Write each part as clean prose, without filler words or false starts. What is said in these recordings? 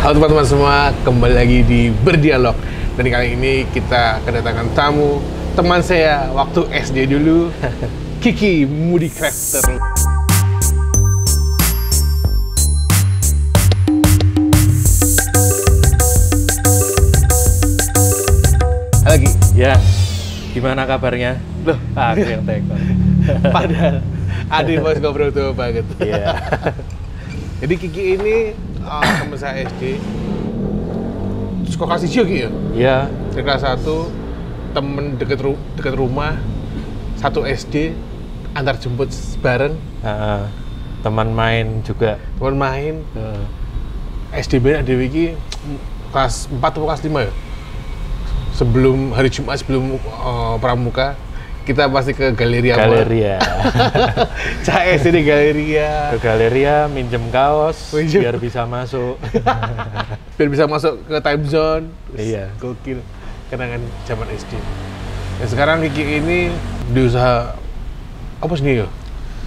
Halo teman-teman semua, kembali lagi di Berdialog. Dan kali ini kita kedatangan tamu, teman saya waktu SD dulu, Kiki Moody Crafter. Halo Ki. Ya, gimana kabarnya? Loh, Aku yang telepon. padahal adik bos ngobrol tuh banget. Iya. Jadi Kiki ini teman saya SD. Sekolah kelas Ki ya? Iya. Dari kelas 1, temen deket rumah, satu SD, antar jemput bareng, Teman main juga. teman main. SD ada Wiki kelas 4 atau kelas 5 ya? Sebelum hari Jumat, sebelum pramuka, kita pasti ke Galeria. Galeria. Cah SD di Galeria. Ke Galeria minjem kaos biar bisa masuk. Biar bisa masuk ke time zone. Iya. Gokil. Kenangan zaman SD. Dan sekarang Kiki ini diusaha apa sih ya?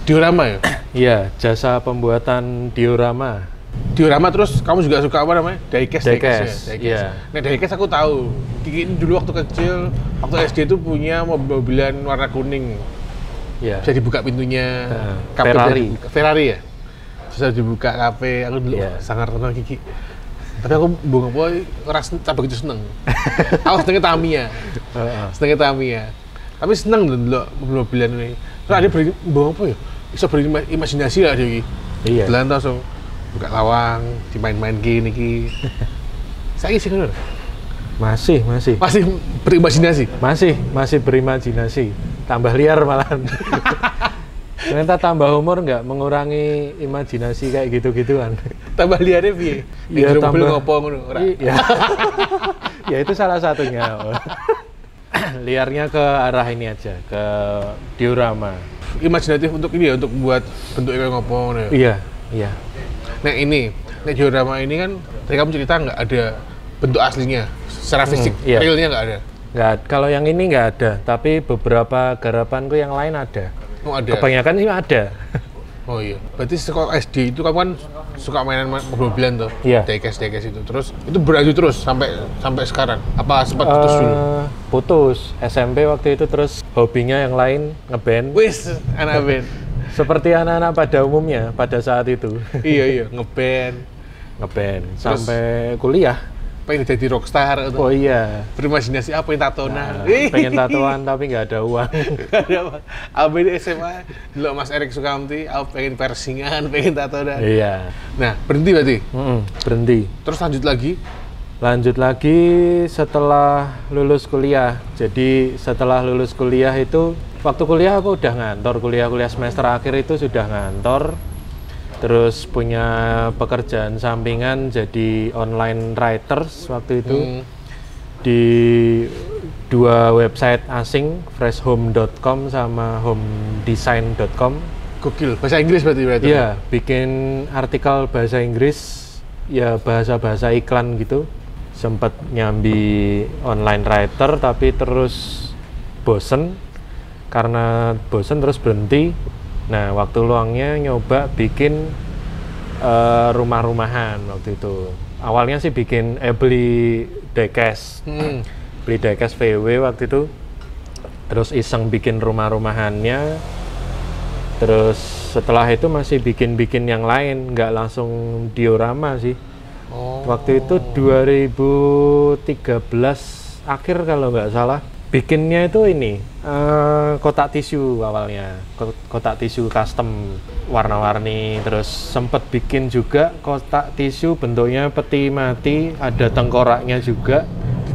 Diorama ya? Iya, jasa pembuatan diorama. Diorama, terus kamu juga suka apa namanya? Diecast. Diecast, iya. Nah, diecast aku tahu. Kiki ini dulu waktu kecil, waktu SD itu punya mobil-mobilan warna kuning. Iya. Bisa dibuka pintunya. Kape Ferrari. Ferrari ya? Bisa dibuka kape. Aku dulu Iya. sangat kenal Kiki. Tapi aku bunga boy ras tak begitu seneng. Aku senengnya Tamiya. Senengnya Tamiya. Tapi seneng dulu mobil-mobilan ini. Terus ada bunga apa ya? Bisa berimajinasi lah dia. Iya. Jalan langsung buka lawang, dimain-main gini ki. Saya sih kan. Masih. Masih berimajinasi. Masih berimajinasi. Tambah liar malahan. Ternyata tambah umur nggak mengurangi imajinasi kayak gitu-gituan. Tambah liarnya piye? Iya, Mobil tambah. ngopo ngono ora. Iya. Ya itu salah satunya. Liarnya ke arah ini aja, ke diorama. Imajinatif untuk ini ya, untuk buat bentuk kayak ngopo ngono ya. Iya. Nah ini, diorama ini kan tadi kamu cerita nggak ada bentuk aslinya secara fisik, iya. realnya nggak ada. Nggak, kalau yang ini nggak ada, tapi beberapa garapanku yang lain ada. Oh ada. Kebanyakan sih ada. Oh iya. Berarti sekolah SD itu kamu kan suka mainan mobil-mobilan tuh. Iya. Diecast itu. Terus itu berlanjut terus sampai sekarang. Apa sempat putus dulu? Putus. SMP waktu itu terus hobinya yang lain ngeband. Wis, anak band. Seperti anak-anak pada umumnya pada saat itu. Iya ngeband. Sampai kuliah. Pengen jadi rockstar atau Oh iya. berimajinasi apa yang tatonan. Pengen tatoan tapi nggak ada uang. Apa di SMA dulu Mas Erik Sukamti, aku pengen persingan, pengen tatonan. Iya. Nah, berhenti berarti. Berhenti. Terus lanjut lagi setelah lulus kuliah. Jadi setelah lulus kuliah itu, waktu kuliah aku udah ngantor, kuliah semester akhir itu sudah ngantor. Terus punya pekerjaan sampingan jadi online writers waktu itu di 2 website asing, freshhome.com sama homedesign.com. Gokil, bahasa Inggris berarti. Iya, bikin artikel bahasa Inggris, ya bahasa-bahasa iklan gitu. Sempat nyambi online writer tapi terus bosen. Karena bosen terus berhenti. Nah, waktu luangnya nyoba bikin rumah-rumahan waktu itu. Awalnya sih beli diecast. Beli diecast VW waktu itu. Terus iseng bikin rumah-rumahannya. Terus setelah itu masih bikin yang lain, nggak langsung diorama sih. Waktu itu 2013 akhir kalau nggak salah. Bikinnya itu ini kotak tisu awalnya, kotak tisu custom warna-warni. Terus sempet bikin juga kotak tisu bentuknya peti mati, ada tengkoraknya juga.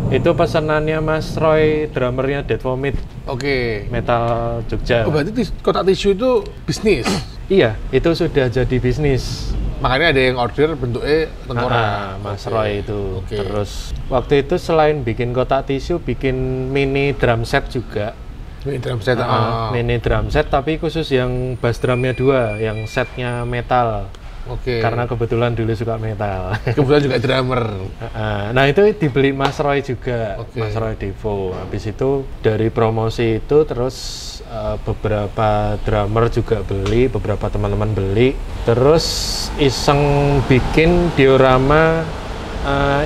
Itu pesanannya Mas Roy, drummernya Dead Vomit. Oke. Metal Jogja. Oh, berarti kotak tisu itu bisnis. Iya, itu sudah jadi bisnis. Makanya ada yang order bentuknya tengkorak. Mas Roy itu. Oke. Terus waktu itu selain bikin kotak tisu, bikin mini drum set juga. Ini drum set. Mini drum set tapi khusus yang bass drumnya 2, yang setnya metal. Oke. Karena kebetulan dulu suka metal. Kebetulan juga drummer. Nah itu dibeli Mas Roy juga, Oke. Mas Roy Devo. Habis itu dari promosi itu terus beberapa drummer juga beli, beberapa teman-teman beli. Terus iseng bikin diorama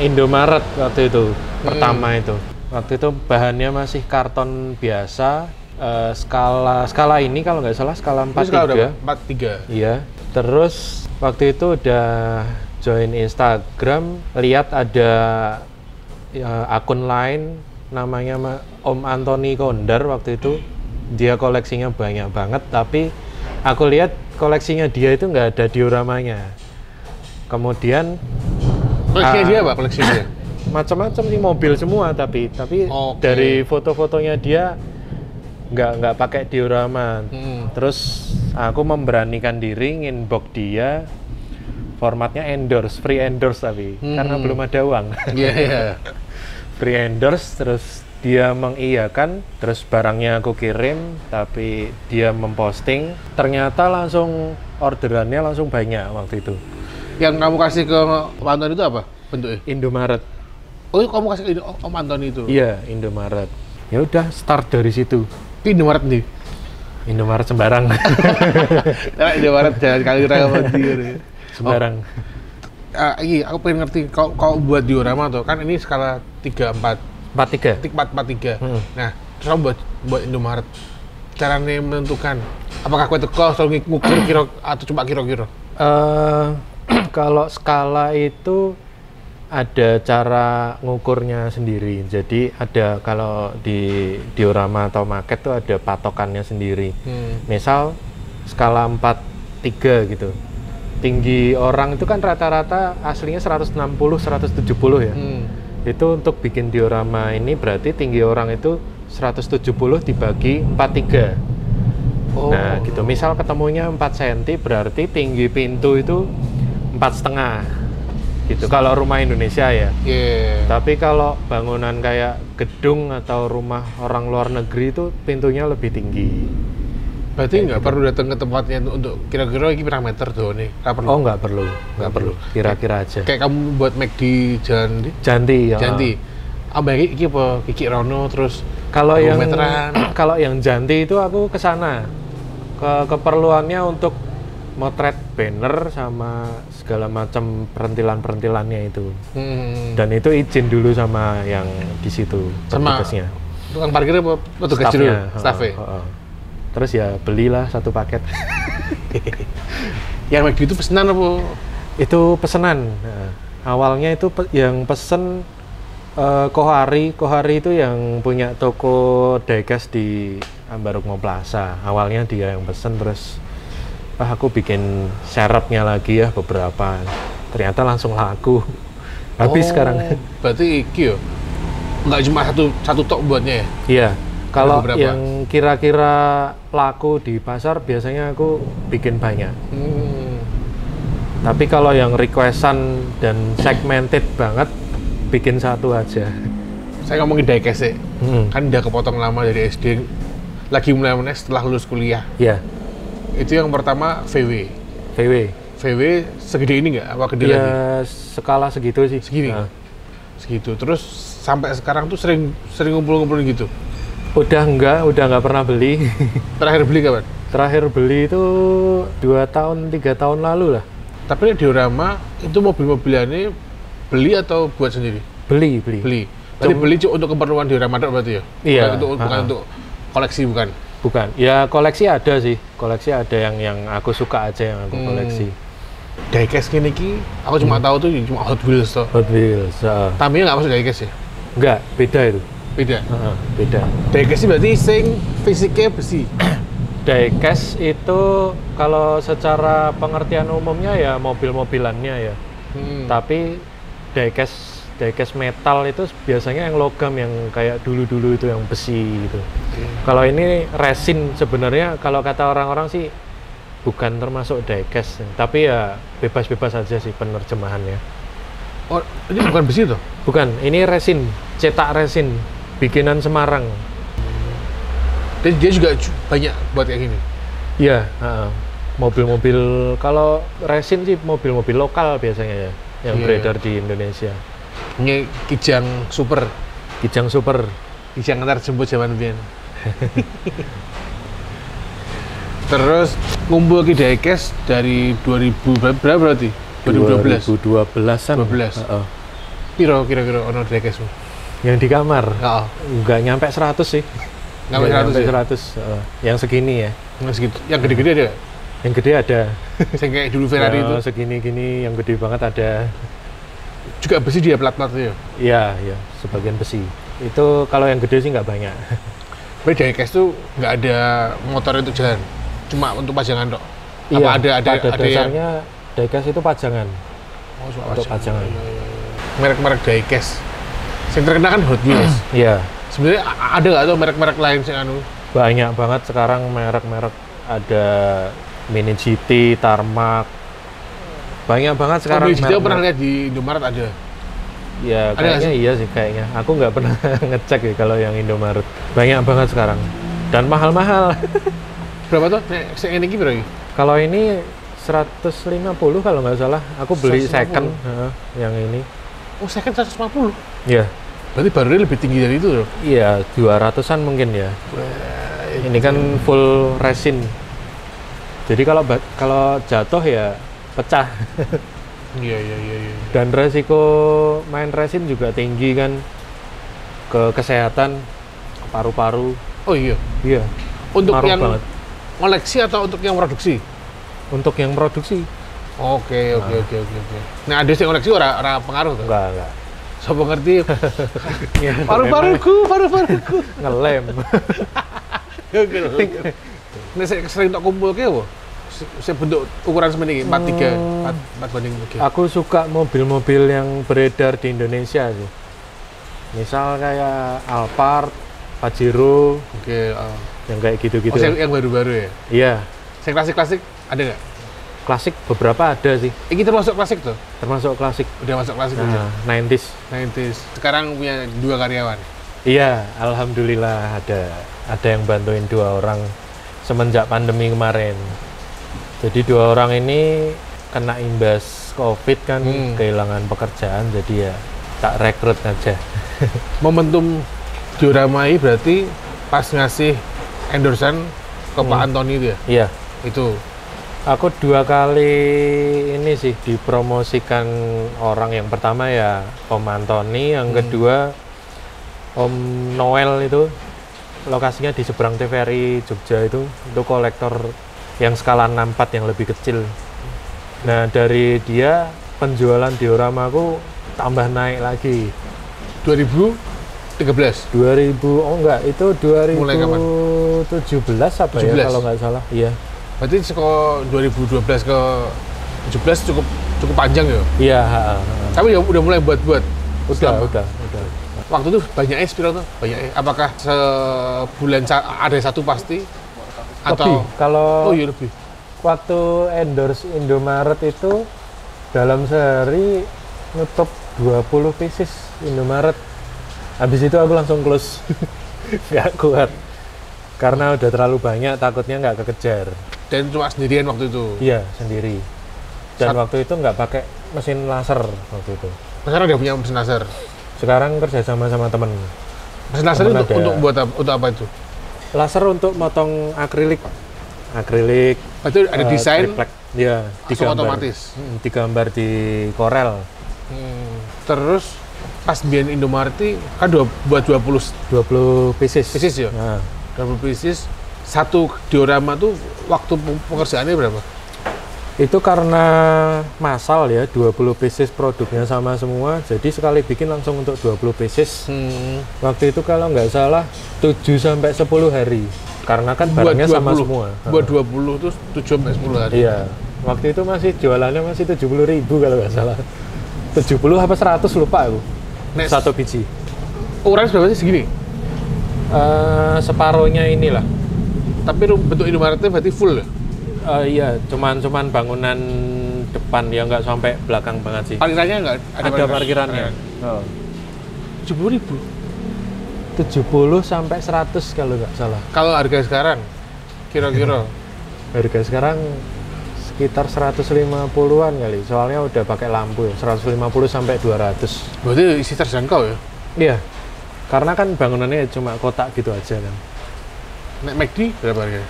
Indomaret waktu itu pertama itu. Waktu itu bahannya masih karton biasa, skala ini kalau nggak salah skala 43. 43. Iya. Terus waktu itu udah join Instagram, lihat ada akun lain namanya Om Anthony Kondar waktu itu. Dia koleksinya banyak banget, tapi aku lihat koleksinya dia itu nggak ada dioramanya. Kemudian Koleksinya dia apa koleksinya? Macam-macam sih, mobil semua, tapi dari foto-fotonya dia nggak pakai diorama. Terus aku memberanikan diri inbox dia, formatnya endorse, free endorse tapi karena belum ada uang. Iya. Free endorse, terus dia mengiyakan, terus barangnya aku kirim, tapi dia memposting, ternyata langsung orderannya langsung banyak waktu itu. Yang kamu kasih ke Om Anthony itu apa bentuknya? Indomaret. Oh, kamu kasih ke Om Anthony itu? Iya, Indomaret. Ya udah, start dari situ. Indomaret nih? Indomaret sembarang. Indomaret jangan kali raya Sembarang. Ini aku pengen ngerti, kalau buat diorama tuh, kan ini skala 34. 43. Nah, terus kamu buat Indomaret, caranya menentukan apakah kue teko selalu ngukur atau cuma kira-kira? Kalau skala itu ada cara ngukurnya sendiri. Jadi ada, kalau di diorama atau maket tuh ada patokannya sendiri. Misal skala 43 gitu. Tinggi orang itu kan rata-rata aslinya 160 170 ya. Itu untuk bikin diorama ini berarti tinggi orang itu 170 dibagi 43. Nah gitu, misal ketemunya 4 cm berarti tinggi pintu itu 4,5 gitu kalau rumah Indonesia ya. Tapi kalau bangunan kayak gedung atau rumah orang luar negeri itu pintunya lebih tinggi. Berarti nggak perlu datang ke tempatnya untuk kira-kira ini berapa meter tuh nih? Oh nggak perlu, kira-kira aja. Kayak kamu buat McD Janti. Abang ini apa? Kiki Rono terus kalau yang Janti itu aku kesana keperluannya untuk motret banner sama segala macam perintilan-perintilannya itu. Dan itu izin dulu sama yang di situ, petugasnya. Tukang parkirnya petugas dulu, staffnya. Terus ya belilah satu paket. Yang McD itu pesanan apa? Itu pesanan. Nah, awalnya itu yang pesen Kohari itu yang punya toko diecast di Ambarukmo Plaza. Awalnya dia yang pesen, terus aku bikin serepnya lagi ya beberapa. Ternyata langsung laku. Habis sekarang. Berarti iki yo. Nggak cuma satu tok buatnya ya? Iya. Kalau yang kira-kira laku di pasar biasanya aku bikin banyak. Tapi kalau yang requestan dan segmented banget, bikin satu aja. Saya ngomongin diecast sih. Kan udah kepotong lama dari SD. Lagi mulai setelah lulus kuliah. Iya. Itu yang pertama VW. VW segede ini nggak? Apa gede lagi? Ya skala segitu sih. Segini. Segitu. Terus sampai sekarang tuh sering ngumpul-ngumpulin gitu. Udah nggak pernah beli. Terakhir beli kapan? Terakhir beli itu 2 tahun 3 tahun lalu lah. Tapi diorama itu mobil-mobilannya beli atau buat sendiri? Beli. Berarti beli untuk keperluan diorama berarti ya? Iya. Bukan untuk koleksi bukan? Bukan. Ya koleksi ada sih. Koleksi ada yang aku suka aja yang aku koleksi. Diecast ini aku cuma tahu tuh cuma Hot Wheels toh. Hot Wheels. Tamiya nggak masuk diecast ya? Enggak, beda itu. Beda? Beda. Diecast berarti fisiknya besi? Diecast itu kalau secara pengertian umumnya ya mobil-mobilannya ya. Tapi diecast metal itu biasanya yang logam, yang kayak dulu-dulu itu yang besi gitu. Kalau ini resin sebenarnya, kalau kata orang-orang sih bukan termasuk diecast, tapi ya bebas-bebas aja sih penerjemahannya. Oh, ini bukan besi tuh? Bukan, ini resin, cetak resin, bikinan Semarang. Dan dia juga banyak buat kayak gini? Iya, mobil-mobil, kalau resin sih mobil-mobil lokal biasanya ya, yang beredar di Indonesia. Ini Kijang Super. Kijang antar jemput zaman biyen. Terus ngumpul ke diecast dari 2000 berapa berarti? 2012. 2012-an. Piro kira-kira ono diecastmu? Yang di kamar Heeh. nggak nyampe 100 sih. Nyampe Nggak 100 ya? 100. Yang segini ya. Segitu. Yang gede-gede ada nggak? Yang gede ada. Yang kayak dulu Ferrari itu. Segini-gini yang gede banget ada. Juga besi dia plat-platnya ya? Iya, iya, sebagian besi. Itu kalau yang gede sih nggak banyak. Berarti diecast tuh nggak ada motor untuk jalan? Cuma untuk pajangan dok? Iya, Apa ada pada yang... dasarnya diecast itu pajangan. Oh, cuma untuk pajangan. Iya, iya, iya. Merek-merek diecast. Yang terkenal kan Hot Wheels. Iya, Sebenarnya ada nggak tuh merek-merek lain sih anu? banyak banget sekarang merek-merek, ada Mini GT, Tarmac. Banyak banget sekarang. Kalau aku pernah lihat di Indomaret ada. Ya, Ada nggak kayaknya iya sih kayaknya. Aku nggak pernah ngecek ya kalau yang Indomaret. Banyak banget sekarang. Dan mahal-mahal. Berapa tuh? Saya ini berapa? Kalau ini 150 kalau nggak salah. Aku beli 150. second yang ini. Oh, second 150. Iya. Berarti barunya lebih tinggi dari itu loh. Iya, 200-an mungkin ya. Ini kan full resin. Jadi kalau jatuh ya pecah. Iya, iya, iya, iya. Dan resiko main resin juga tinggi kan, ke kesehatan, ke paru-paru. Oh iya. Iya. Untuk ngaruh yang banget. koleksi atau untuk yang produksi? Untuk yang produksi Oke. Nah, ada yang koleksi orang pengaruh tuh. enggak. Sopo ngerti? Ya, Paru-paruku. ngelem. Nah, saya sering tak kumpul ke apa? Saya bentuk ukuran seperti ini, 43, 4 banding 3. Aku suka mobil-mobil yang beredar di Indonesia sih. Misal kayak Alphard, Pajero, Oke. yang kayak gitu-gitu. yang baru-baru ya? Iya, Yang klasik-klasik ada nggak? klasik beberapa ada sih, Ini termasuk klasik tuh? termasuk klasik. Udah masuk klasik aja? Nah, 90s. 90s. Sekarang punya 2 karyawan? Iya, alhamdulillah ada yang bantuin 2 orang semenjak pandemi kemarin. Jadi 2 orang ini kena imbas COVID kan, kehilangan pekerjaan, jadi ya tak rekrut aja. Momentum Dioramai berarti pas ngasih endorsean ke Pak Antoni itu ya? Iya, Itu. aku 2 kali ini sih dipromosikan orang. Yang pertama ya Om Antoni, yang kedua Om Noel. Itu lokasinya di seberang TVRI Jogja, itu kolektor yang skala 64 yang lebih kecil. Nah, dari dia penjualan diorama aku tambah naik lagi. 2013? 2000, oh enggak, itu Mulai kapan? 2017 apa 17? ya kalau nggak salah. Iya. Berarti sekolah 2012 ke 17 cukup panjang ya? Iya, Tapi udah mulai buat-buat? udah. Waktu itu banyaknya spiral tuh? Banyaknya. Apakah sebulan ada satu pasti? Lebih. Kalau Oh iya lebih. waktu endorse Indomaret itu dalam sehari nutup 20 pieces Indomaret. Habis itu aku langsung close. Nggak kuat. Karena udah terlalu banyak, takutnya nggak kekejar. Dan cuma sendirian waktu itu? Iya, sendiri. Dan waktu itu nggak pakai mesin laser waktu itu. Sekarang udah punya mesin laser? Sekarang kerja sama temen. Mesin laser Temen untuk buat apa, untuk apa itu? Laser untuk motong akrilik. Berarti ada desain triplek. Ya, langsung otomatis? Digambar di Corel. Terus pas bikin Indomaret kan buat 20 pieces. pieces ya? Nah, 20 pieces. Satu diorama tuh waktu pengerjaannya berapa? itu karena massal ya, 20 pieces produknya sama semua, jadi sekali bikin langsung untuk 20 pieces. Waktu itu kalau nggak salah 7-10 hari, karena kan barangnya sama semua. Buat 20 terus 7-10 hari? Iya, waktu itu masih jualannya masih 70.000 kalau nggak salah. 70 apa 100 lupa aku. Satu biji. Ukurannya berapa sih segini? Separuhnya inilah. Tapi bentuk Indomaretnya berarti full ya? Iya, cuman bangunan depan ya, nggak sampai belakang banget sih. Parkirannya nggak Ada parkirannya. 70.000? 70 sampai 100 kalau nggak salah. Kalau harga sekarang kira-kira? Harga sekarang sekitar 150-an kali, soalnya udah pakai lampu ya, 150 sampai 200. Berarti isi terjangkau ya? Iya, karena kan bangunannya cuma kotak gitu aja kan. Nek McD berapa harganya?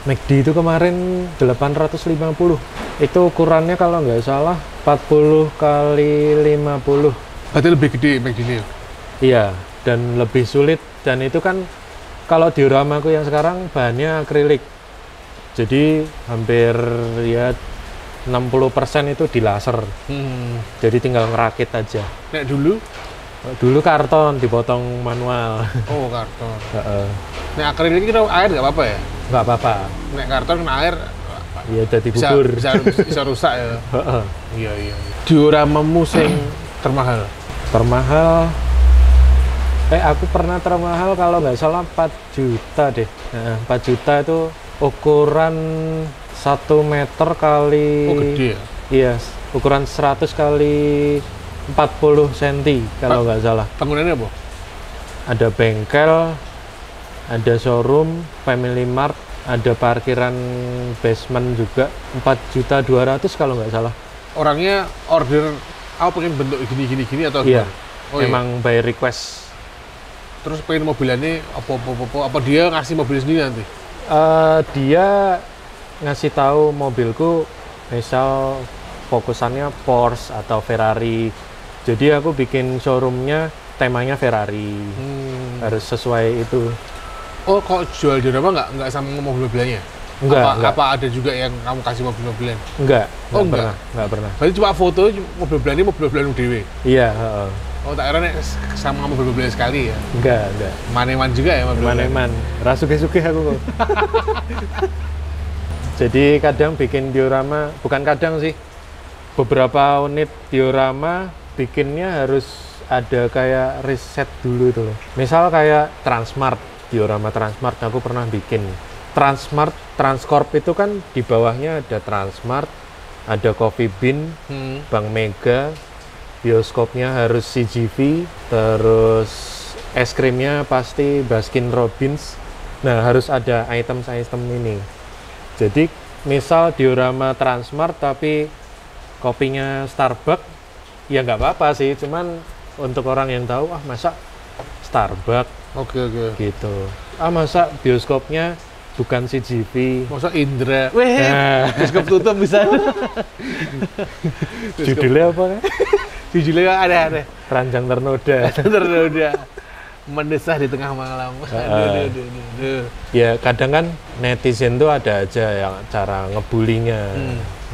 McD itu kemarin 850. Itu ukurannya kalau nggak salah 40 kali 50. Berarti lebih gede McD-nya. Iya, dan lebih sulit. Dan itu kan kalau dioramaku yang sekarang bahannya akrilik. Jadi hampir ya 60% itu di laser. Jadi tinggal ngerakit aja. Nek dulu? Dulu karton dipotong manual. Oh, karton. Heeh. Nek akrilik ini kena air nggak apa-apa ya? Nggak apa-apa. Nek karton kena air Iya, jadi bisa, bubur. bisa rusak ya. Heeh. Iya. Dioramamu sing termahal. Termahal. Aku pernah termahal kalau nggak salah 4 juta deh. Nah, 4 juta itu ukuran 1 meter kali. Oh, gede ya? Iya, ukuran 100 kali 40 cm kalau nggak salah. Bangunannya apa? Ada bengkel, ada showroom, family mart, ada parkiran basement juga. 4.200.000 kalau nggak salah. Orangnya order, aku pengen bentuk gini atau Iya, gimana? Oh, emang by request. Terus pengen mobilannya apa dia ngasih mobil sendiri nanti? Dia ngasih tahu mobilku, misal fokusannya Porsche atau Ferrari. Jadi aku bikin showroomnya temanya Ferrari. Harus sesuai itu. Oh, kok jual diorama nggak sama mobil-mobilannya? Enggak. Apa ada juga yang kamu kasih mobil-mobilan? Enggak Enggak? Nggak pernah. Berarti cuma foto mobil-mobilan dewe. Iya, heeh. Oh, tak kira nek sama mobil-mobilan sekali ya. Enggak. Maneman juga ya mobil. Maneman. Rasuke-suke aku kok. Jadi kadang bikin diorama, bukan kadang sih. Beberapa unit diorama bikinnya harus ada kayak riset dulu tuh. Misal kayak Transmart, diorama Transmart aku pernah bikin. Transmart, Transcorp itu kan di bawahnya ada Transmart, ada Coffee Bean, Bank Mega, bioskopnya harus CGV, terus es krimnya pasti Baskin Robbins. Nah, harus ada item-item ini. Jadi, misal diorama Transmart tapi kopinya Starbucks, ya nggak apa-apa sih, cuman untuk orang yang tahu, masa Starbucks Oke. gitu. Masa bioskopnya bukan CGV. Masa Indra. Nah, Bioskop tutup bisa. judulnya apa kan? Judulnya ada. Ranjang Ternoda. Ternoda. Mendesah di tengah malam. Aduh. Ya kadang kan netizen tuh ada aja yang cara ngebulinya.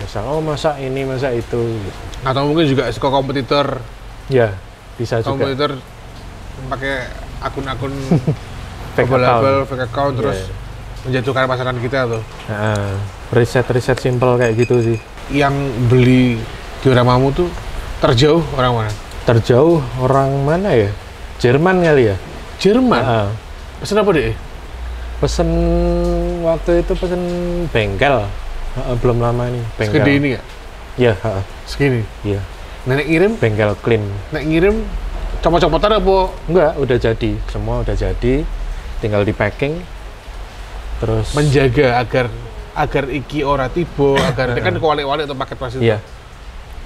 Misal, masa ini, masa itu. Atau mungkin juga suka kompetitor. Ya, bisa juga. Kompetitor pakai akun-akun Fake fake account terus menjatuhkan pasangan kita tuh. Riset simple kayak gitu sih. Yang beli dioramamu tuh terjauh orang mana? Terjauh orang mana ya? Jerman kali ya? Jerman? Pesen apa deh? Pesen waktu itu pesen bengkel. Belum lama nih bengkel. Segede ini ya? Iya. Segini? Iya. Nenek ngirim? Bengkel clean. Nek ngirim copot-copotan apa? Enggak, udah jadi. Semua udah jadi. Tinggal di packing. Terus menjaga agar iki ora tiba, agar kan kualik-walik atau paket pas itu. Iya.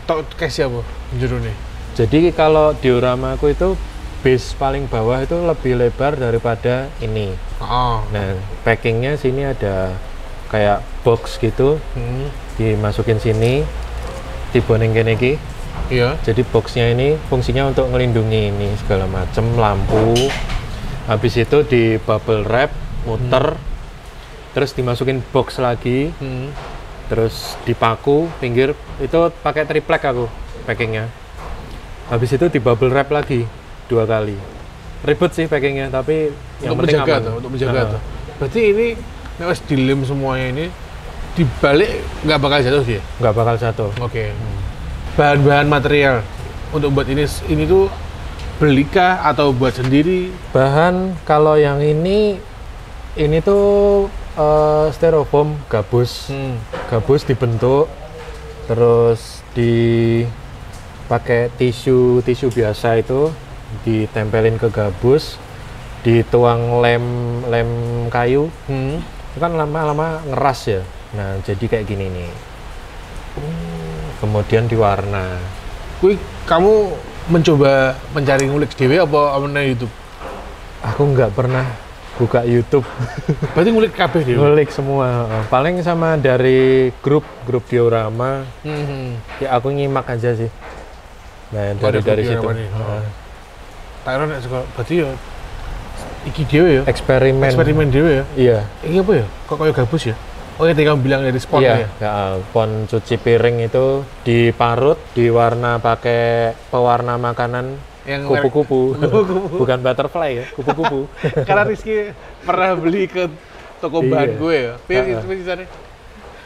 Tok cash apa jerone? Jadi kalau dioramaku itu base paling bawah itu lebih lebar daripada ini. Nah, packingnya sini ada kayak box gitu, dimasukin sini, diboning kene iki. Iya. Jadi boxnya ini fungsinya untuk melindungi ini segala macam, lampu. Habis itu di bubble wrap, muter, terus dimasukin box lagi, terus dipaku pinggir. Itu pakai triplek aku packingnya. Habis itu di bubble wrap lagi 2 kali. Ribet sih packingnya, tapi yang penting menjaga aman. untuk menjaga tuh. Berarti ini nek wis dilem semuanya ini dibalik nggak bakal jatuh dia? Nggak bakal jatuh. Oke. Bahan-bahan material untuk buat ini tuh belikah atau buat sendiri? Bahan kalau yang ini tuh styrofoam gabus. Gabus dibentuk, terus dipakai tisu biasa itu ditempelin ke gabus, dituang lem kayu. Itu kan lama-lama ngeras ya. Nah, jadi kayak gini nih. Kemudian diwarna. Kamu mencoba mencari ngulik dewe apa amene YouTube? Aku nggak pernah buka YouTube. Berarti ngulik kabeh dewe. Ngulik semua. Paling sama dari grup diorama. Ya aku nyimak aja sih. Nah, Pada dari video situ. apa nih? Tak kira nek sekolah berarti ya iki dhewe ya. Eksperimen dhewe ya. Iya. Iki apa ya? Kok kayak gabus ya? Oh ya tadi kamu bilang dari spot Iya, ya. ya, pon cuci piring itu diparut, diwarna pakai pewarna makanan Yang kupu-kupu. Bukan butterfly ya, kupu-kupu. Karena Rizky pernah beli ke toko bahan Iya. gue ya. Pilih sana.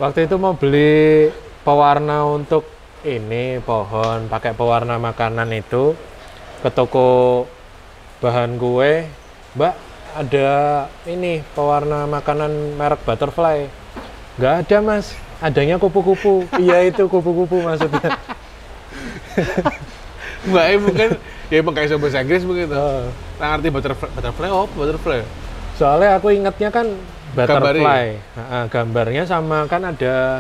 Waktu itu mau beli pewarna untuk ini pohon, pakai pewarna makanan itu ke toko bahan kue, Mbak, ada ini pewarna makanan merek butterfly. Nggak ada, Mas, adanya kupu-kupu. Iya, itu kupu-kupu maksudnya. Mbak mungkin ya emang kayak bahasa Inggris begitu. Nah, ngerti butterfly butterfly. Soalnya aku ingatnya kan butterfly. Gambarnya. Gambarnya sama kan ada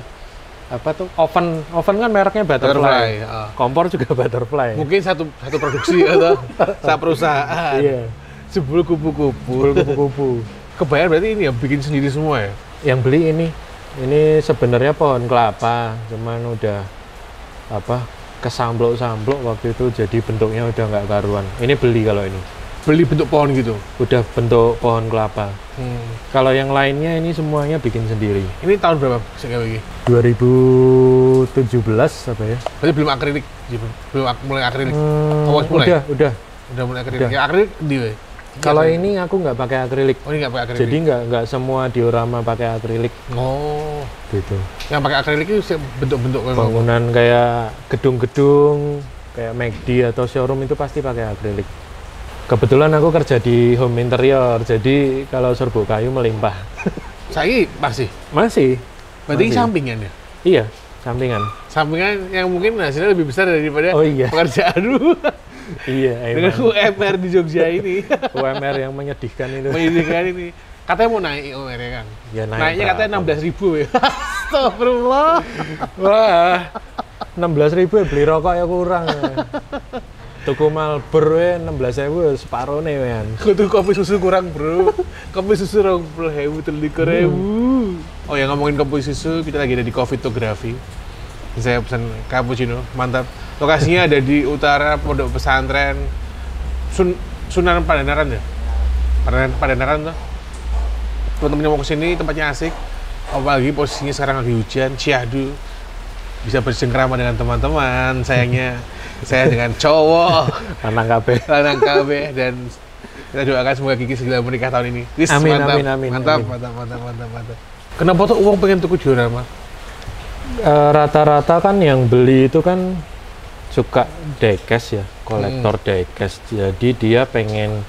apa tuh oven kan mereknya butterfly. Kompor juga butterfly. Mungkin satu produksi atau satu perusahaan. Iya. Sebelum kupu-kupu. Kebayang berarti ini ya bikin sendiri semua ya? Yang beli ini sebenarnya pohon kelapa, cuman udah apa kesamblok-samblok waktu itu, jadi bentuknya udah nggak karuan. Ini beli kalau ini. Beli bentuk pohon gitu? Udah bentuk pohon kelapa. Kalau yang lainnya ini semuanya bikin sendiri. Ini tahun berapa kayak begini? 2017 apa ya? Berarti belum akrilik? Belum mulai akrilik? Mulai? Udah mulai akrilik? Udah. Ya akrilik di Kalau ini aku nggak pakai akrilik. Oh, ini nggak pakai akrilik? Jadi nggak semua diorama pakai akrilik. Oh. Gitu. Yang pakai akrilik itu bentuk-bentuk bangunan kayak gedung-gedung, kayak McD atau showroom itu pasti pakai akrilik. Kebetulan aku kerja di home interior, jadi kalau serbuk kayu melimpah. Saya masih? Masih. Berarti ini sampingan ya? Iya, sampingan. Sampingan yang mungkin hasilnya lebih besar daripada pekerjaan lu. Iya, dengan UMR di Jogja ini. UMR yang menyedihkan itu. Menyedihkan ini. Katanya mau naik UMR ya kan? Ya, naiknya katanya 16.000 ya. Astagfirullah. Wah, 16.000 ya beli rokok ya kurang. Tuku Marlboro ya 16.000 separuh nih kan. Kudu kopi susu kurang bro. Kopi susu 20.000, 23.000. Oh ya ngomongin kopi susu, kita lagi ada di Coffeetografi. Saya pesan cappuccino, mantap. Lokasinya ada di utara Pondok Pesantren Sunan Padanaran ya. Padanaran tuh. Teman-teman yang mau kesini tempatnya asik. Apalagi posisinya sekarang lagi hujan, syahdu. Bisa bercengkrama dengan teman-teman. Sayangnya saya dengan cowok lanang KB dan kita doakan semoga Kiki segera menikah tahun ini. Amin, mantap. Kenapa tuh uang pengen tuku diorama? Rata-rata kan yang beli itu kan suka diecast ya, kolektor diecast. Jadi dia pengen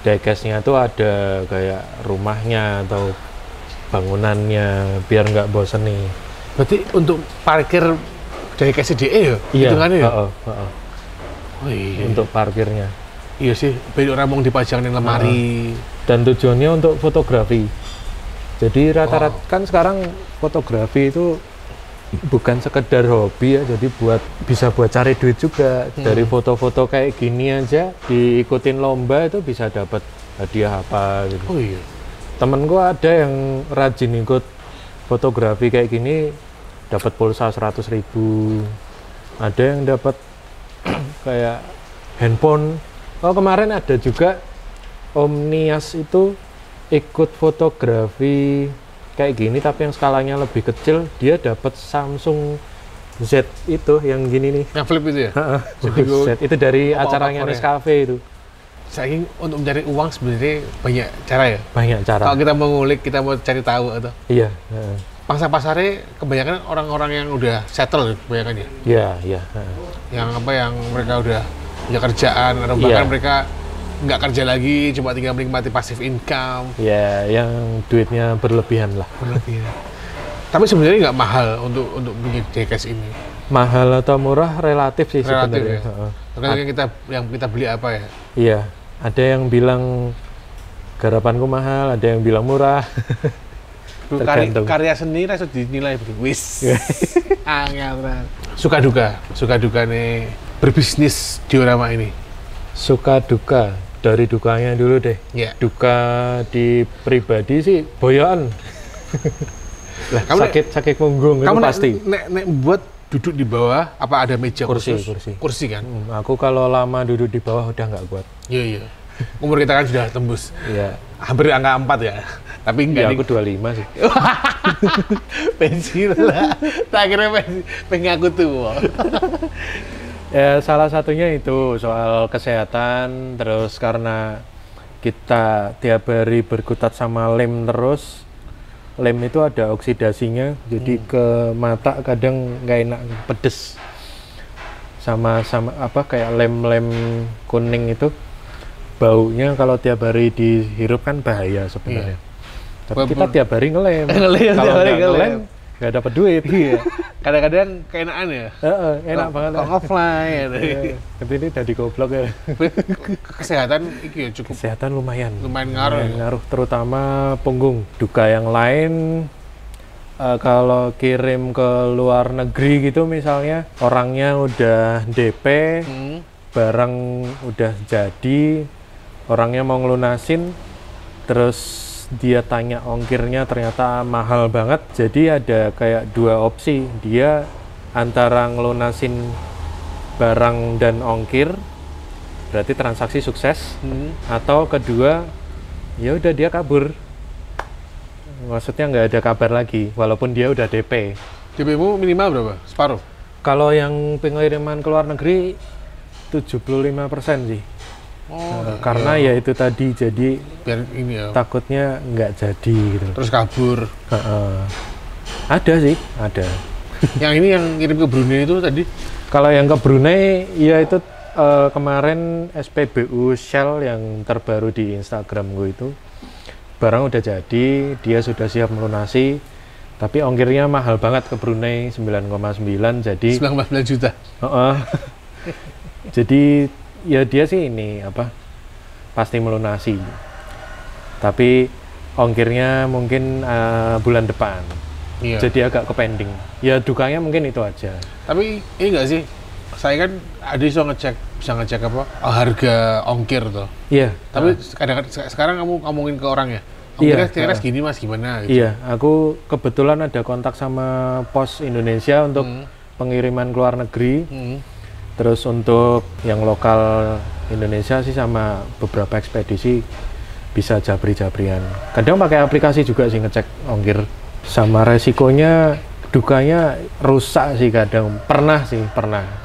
diecastnya tuh ada kayak rumahnya atau bangunannya biar nggak bosen nih. Berarti untuk parkir diecast DE ya? Iya. Ya? Oh iya. Untuk parkirnya. Iya sih, beli orang mau dipajang di lemari. Dan tujuannya untuk fotografi. Jadi rata-rata kan sekarang fotografi itu bukan sekedar hobi ya, jadi bisa buat cari duit juga. Dari foto-foto kayak gini aja diikutin lomba itu bisa dapat hadiah apa gitu. Oh iya. Temen gua ada yang rajin ikut fotografi kayak gini dapat pulsa 100.000. Ada yang dapat kayak handphone. Oh kemarin ada juga Om Nias itu ikut fotografi kayak gini tapi yang skalanya lebih kecil, dia dapat Samsung Z itu yang gini nih. Yang flip itu ya? Z itu dari acaranya Nescafe itu. Saya untuk mencari uang sebenarnya banyak cara ya? Banyak cara. Kalau kita mau ngulik, kita mau cari tahu atau? Iya. Pasar-pasarnya kebanyakan orang-orang yang udah settle kebanyakan ya? Iya. Yang mereka udah punya kerjaan atau bahkan mereka nggak kerja lagi, cuma tinggal menikmati passive income. Ya, yang duitnya berlebihan lah. Tapi sebenarnya nggak mahal untuk punya diecast ini. Mahal atau murah relatif sih sebenarnya. Tergantung yang kita beli apa ya? Iya, ada yang bilang garapanku mahal, ada yang bilang murah. Karya seni itu dinilai wis. Angel. Suka duka nih berbisnis diorama ini. Suka duka. Dari dukanya dulu deh. Yeah. Duka di pribadi sih boyoan. Lah, sakit punggung itu pasti. Nek buat duduk di bawah, apa ada meja Kursi, khusus? kursi. Kursi kan? Aku kalau lama duduk di bawah udah nggak kuat. Iya, iya. Umur kita kan sudah tembus. Iya. Hampir angka 4 ya. Tapi enggak Ya, nih. aku 25 sih. Pensiun lah. Tak kira pengen aku tua. Ya, salah satunya itu soal kesehatan, terus karena kita tiap hari berkutat sama lem terus. Lem itu ada oksidasinya, jadi ke mata kadang nggak enak, pedes. Sama apa kayak lem-lem kuning itu baunya kalau tiap hari dihirup kan bahaya sebenarnya. Tapi kita tiap hari ngelem. Ngelem, Kalau tiap hari nggak ngelem, ngelem. nggak dapat duit. Iya. Kadang-kadang keenaan ya. Enak banget. Kok offline ya. Tapi ini dari goblok ya. Kesehatan iki ya cukup Kesehatan lumayan. lumayan ngaruh. ya. Ngaruh terutama punggung. Duka yang lain kalau kirim ke luar negeri gitu misalnya orangnya udah DP, barang udah jadi, orangnya mau ngelunasin, terus dia tanya ongkirnya ternyata mahal banget. Jadi ada kayak dua opsi, dia antara ngelunasin barang dan ongkir, berarti transaksi sukses, atau kedua ya udah dia kabur, maksudnya nggak ada kabar lagi walaupun dia udah DP. DP-mu minimal berapa? Separuh? Kalau yang pengiriman ke luar negeri 75% sih. Karena ya itu tadi, jadi Biar ini ya. takutnya nggak jadi gitu. Terus kabur. Ada sih, ada. Yang ini yang kirim ke Brunei itu tadi? Kalau yang ke Brunei, ya itu kemarin SPBU Shell yang terbaru di Instagram gue itu, barang udah jadi, dia sudah siap melunasi, tapi ongkirnya mahal banget ke Brunei, 9,9, jadi 19 juta. jadi ya dia sih ini apa, pasti melunasi, tapi ongkirnya mungkin bulan depan. Iya. Jadi agak ke pending. Ya dukanya mungkin itu aja. Tapi ini enggak sih? Saya kan ada bisa ngecek apa? Harga ongkir tuh. Iya. Tapi kadang-kadang sekarang kamu ngomongin ke orang ya. Iya. Kira-kira segini Mas gimana gitu. Iya, aku kebetulan ada kontak sama Pos Indonesia untuk pengiriman ke luar negeri. Terus untuk yang lokal Indonesia sih sama beberapa ekspedisi bisa jabri-jabrian. Kadang pakai aplikasi juga sih ngecek ongkir. Sama resikonya, dukanya rusak sih kadang. Pernah.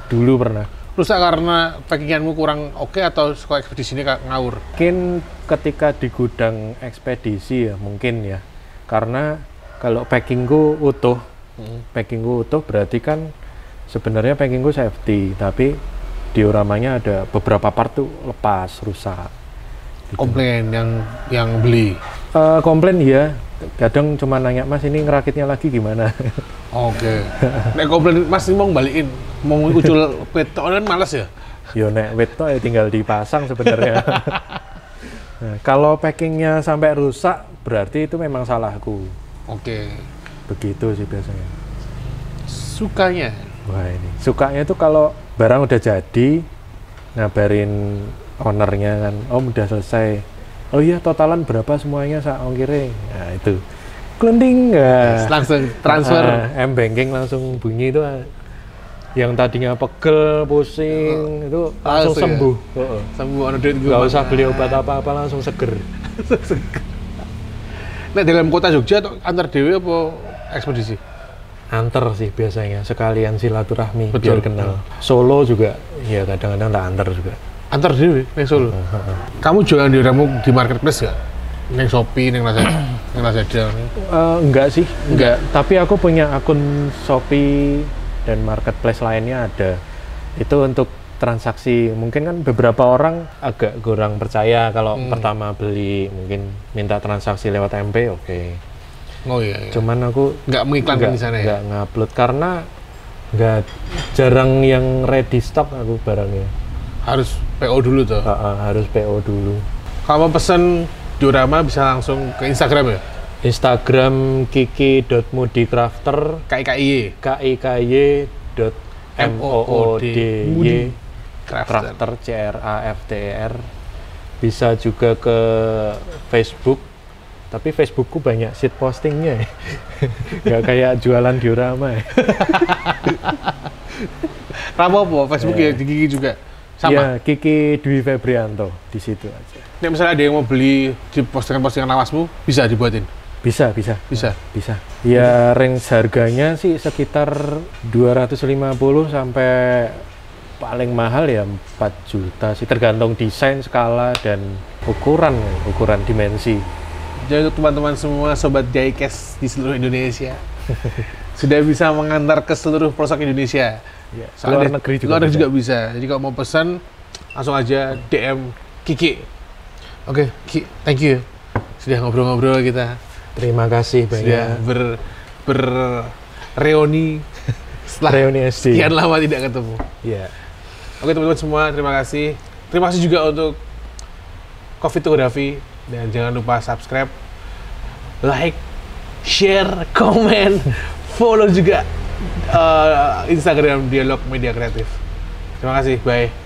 Dulu pernah. Rusak karena packinganmu kurang oke atau suka ekspedisinya ngawur? Mungkin ketika di gudang ekspedisi ya mungkin ya. Karena kalau packingku utuh, berarti kan sebenarnya packingku safety, tapi dioramanya ada beberapa part tuh lepas, rusak. Gitu. Komplain yang beli. Komplain ya, kadang cuma nanya, Mas ini ngerakitnya lagi gimana? Oke. Nek komplain Mas ini mau balikin, mau ucul petok kan males ya? Yo nek wetok ya tinggal dipasang sebenarnya. Nah, kalau packingnya sampai rusak, berarti itu memang salahku. Oke. Begitu sih biasanya. Sukanya? Wah ini, sukanya itu kalau barang udah jadi, ngabarin ownernya kan, Om udah selesai. Oh iya, totalan berapa semuanya ongkirnya? Nah itu, kelending nggak? Langsung transfer. M-banking langsung bunyi itu. Yang tadinya pegel, pusing, itu langsung ya? sembuh. Sembuh, ada duit gue. Nggak usah beli obat apa-apa, langsung seger. Nah, dalam kota Jogja atau antar dewe apa ekspedisi? Antar sih biasanya, sekalian silaturahmi, Betul. biar kenal. Solo juga, ya kadang-kadang tak antar juga. Antar dewe, neng Solo. Kamu jualan dirimu di marketplace nggak? Neng Shopee, neng Lazada. Enggak sih, enggak. Tapi aku punya akun Shopee dan marketplace lainnya ada. Itu untuk transaksi. Mungkin kan beberapa orang agak kurang percaya kalau pertama beli, mungkin minta transaksi lewat MP, oke. Oh iya. Cuman aku nggak mengiklankan di sana ya? Nggak ngupload karena nggak, jarang yang ready stock aku barangnya. Harus PO dulu tuh. Harus PO dulu. Kalau pesen diorama bisa langsung ke Instagram ya? Instagram kiki.moodycrafter, KIKY. KIKY.MOODY Crafter, CRAFTER. Bisa juga ke Facebook Tapi Facebookku banyak shit postingnya. Nggak kayak jualan diorama. Rapopo, Facebook ya, di Kiki juga sama. Iya, Kiki Dwi Febrianto di situ aja. Nek misalnya ada yang mau beli di postingan-postingan lawasmu, bisa dibuatin. Bisa. Ya range harganya sih sekitar 250 sampai paling mahal ya 4 juta sih, tergantung desain, skala dan ukuran dimensi. Jadi untuk teman-teman semua sobat diecast di seluruh Indonesia sudah bisa mengantar ke seluruh pelosok Indonesia. Ya, Soalnya luar negeri luar negeri juga bisa. Jadi kalau mau pesan langsung aja DM Kiki. Oke, Kiki, thank you. Sudah ngobrol-ngobrol kita. Terima kasih Sudah banyak. reuni setelah Reuni SD. sekian lama tidak ketemu. Iya. Oke teman-teman semua, terima kasih. Terima kasih juga untuk Coffeetografi, dan jangan lupa subscribe, like, share, komen, follow juga Instagram Dialog Media Kreatif. Terima kasih, bye.